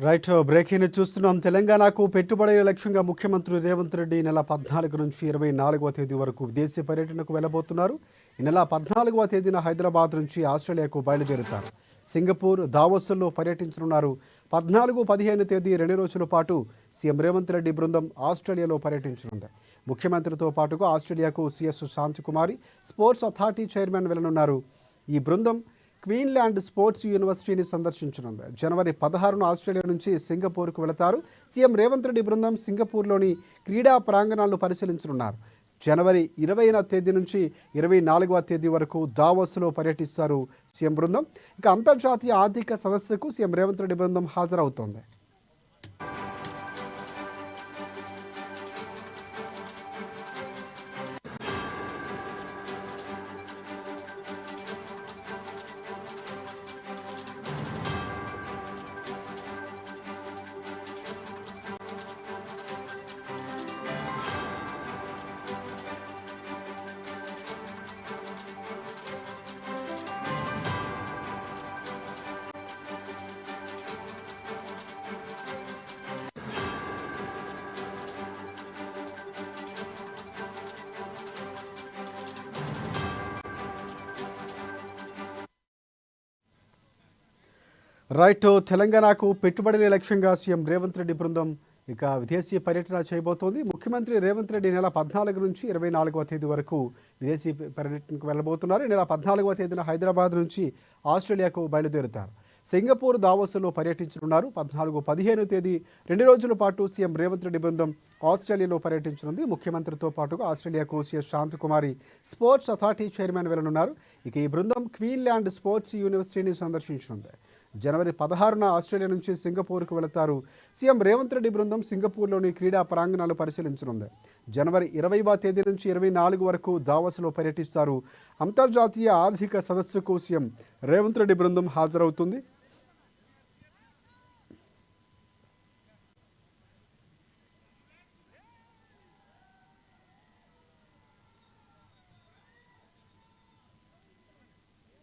Right breaking చూస్తున్నాం. తెలంగాణకు పెట్టుబడుల లక్ష్యంగా ముఖ్యమంత్రి రేవంత్ రెడ్డి నెల 14 నుంచి 24వ తేదీ వరకు విదేశీ పర్యటనకు వెళ్లబోతున్నారు. ఈ నెల 14వ తేదీన హైదరాబాద్ నుంచి ఆస్ట్రేలియాకు బయలుదేరుతారు. సింగపూర్, దావోస్లో పర్యటించనున్నారు. 14, 15 తేదీ 2 రోజుల పాటు సీఎం రేవంత్ రెడ్డి బృందం ఆస్ట్రేలియాలో పర్యటించనుంది. ముఖ్యమంత్రితో పాటుగా ఆస్ట్రేలియాకు CS Shantikumari sports authority chairman వెళ్లనున్నారు. ఈ బృందం క్వీన్లాండ్ స్పోర్ట్స్ యూనివర్సిటీని సందర్శించనుంది. జనవరి 16న ఆస్ట్రేలియా నుంచి సింగపూర్కు వెళతారు. సీఎం రేవంత్ రెడ్డి బృందం సింగపూర్లోని క్రీడా ప్రాంగణాలను పరిశీలించనున్నారు. జనవరి 20వ తేదీ నుంచి 24వ తేదీ వరకు దావోస్లో పర్యటిస్తారు సీఎం బృందం. ఇక అంతర్జాతీయ ఆర్థిక సదస్సుకు సీఎం రేవంత్ రెడ్డి బృందం హాజరవుతోంది. రైట్ తెలంగాణకు పెట్టుబడుల లక్ష్యంగా సీఎం రేవంత్ రెడ్డి బృందం ఇక విదేశీ పర్యటన చేయబోతోంది. ముఖ్యమంత్రి రేవంత్ రెడ్డి నెల 14 నుంచి 24వ తేదీ వరకు విదేశీ పర్యటనకు వెళ్ళబోతున్నారు. ఈ నెల 14వ తేదీన హైదరాబాద్ నుంచి ఆస్ట్రేలియాకు బయలుదేరుతారు. సింగపూర్, దావోస్లో పర్యటించనున్నారు. 14, 15 తేదీ 2 రోజుల పాటు సీఎం రేవంత్ రెడ్డి బృందం ఆస్ట్రేలియాలో పర్యటించనుంది. ముఖ్యమంత్రితో పాటుగా ఆస్ట్రేలియాకు CS Shantikumari sports authority chairman వెళ్లనున్నారు. ఇక ఈ బృందం క్వీన్లాండ్ స్పోర్ట్స్ యూనివర్సిటీని సందర్శించనుంది. జనవరి 16న ఆస్ట్రేలియా నుంచి సింగపూర్కు వెళతారు. సీఎం రేవంత్ రెడ్డి బృందం సింగపూర్లోని క్రీడా ప్రాంగణాలు పరిశీలించనుంది. జనవరి 20వ తేదీ నుంచి 24 వరకు దావోస్లో పర్యటిస్తారు. అంతర్జాతీయ ఆర్థిక సదస్సుకు సీఎం రేవంత్ రెడ్డి బృందం హాజరవుతుంది.